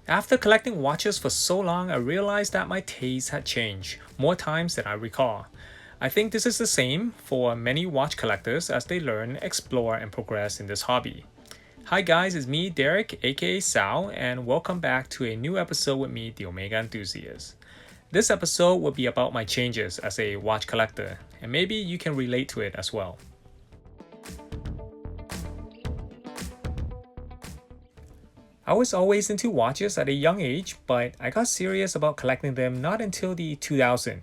After collecting watches for so long, I realized that my taste had changed more times than I recall. I think this is the same for many watch collectors as they learn, explore, and progress in this hobby. Hi guys, it's me, Derek, aka Sal, and welcome back to a new episode with me, the Omega Enthusiast. This episode will be about my changes as a watch collector, and maybe you can relate to it as well. I was always into watches at a young age, but I got serious about collecting them not until the 2000s.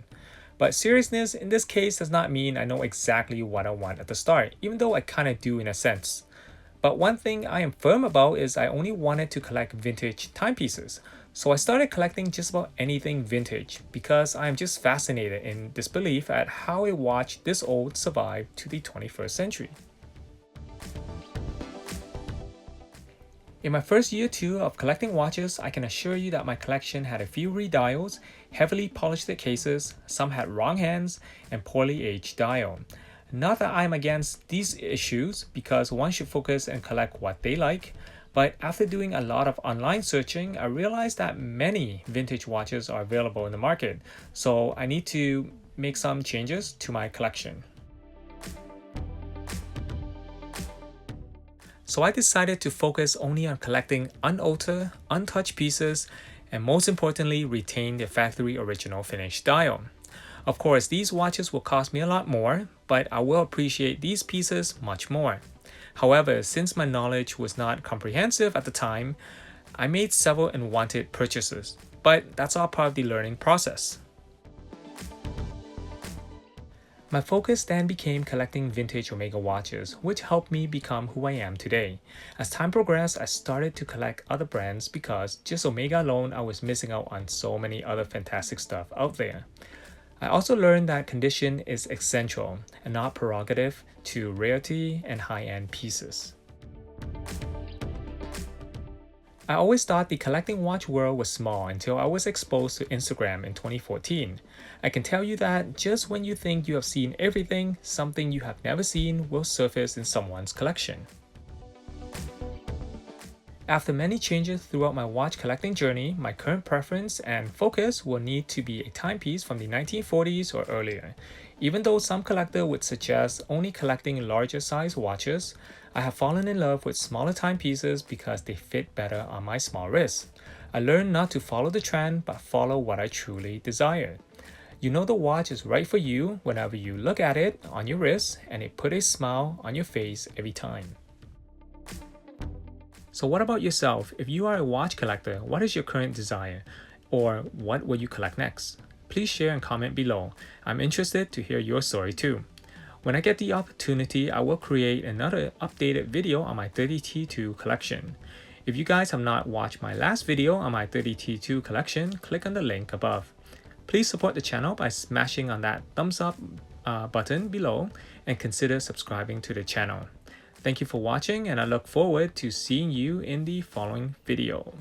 But seriousness in this case does not mean I know exactly what I want at the start, even though I kinda do in a sense. But one thing I am firm about is I only wanted to collect vintage timepieces. So I started collecting just about anything vintage because I am just fascinated in disbelief at how a watch this old survived to the 21st century. In my first year or two of collecting watches, I can assure you that my collection had a few redials, heavily polished cases, some had wrong hands, and poorly aged dial. Not that I'm against these issues because one should focus and collect what they like, but after doing a lot of online searching, I realized that many vintage watches are available in the market, so I need to make some changes to my collection. So I decided to focus only on collecting unaltered, untouched pieces, and most importantly, retain the factory original finished dial. Of course, these watches will cost me a lot more, but I will appreciate these pieces much more. However, since my knowledge was not comprehensive at the time, I made several unwanted purchases, but that's all part of the learning process. My focus then became collecting vintage Omega watches, which helped me become who I am today. As time progressed, I started to collect other brands because just Omega alone, I was missing out on so many other fantastic stuff out there. I also learned that condition is essential and not prerogative to rarity and high-end pieces. I always thought the collecting watch world was small until I was exposed to Instagram in 2014. I can tell you that just when you think you have seen everything, something you have never seen will surface in someone's collection. After many changes throughout my watch collecting journey, my current preference and focus will need to be a timepiece from the 1940s or earlier. Even though some collectors would suggest only collecting larger size watches, I have fallen in love with smaller timepieces because they fit better on my small wrist. I learned not to follow the trend but follow what I truly desire. You know the watch is right for you whenever you look at it on your wrist and it puts a smile on your face every time. So what about yourself? If you are a watch collector, what is your current desire? Or what will you collect next? Please share and comment below. I'm interested to hear your story too. When I get the opportunity, I will create another updated video on my 30T2 collection. If you guys have not watched my last video on my 30T2 collection, click on the link above. Please support the channel by smashing on that thumbs up button below and consider subscribing to the channel. Thank you for watching and I look forward to seeing you in the following video.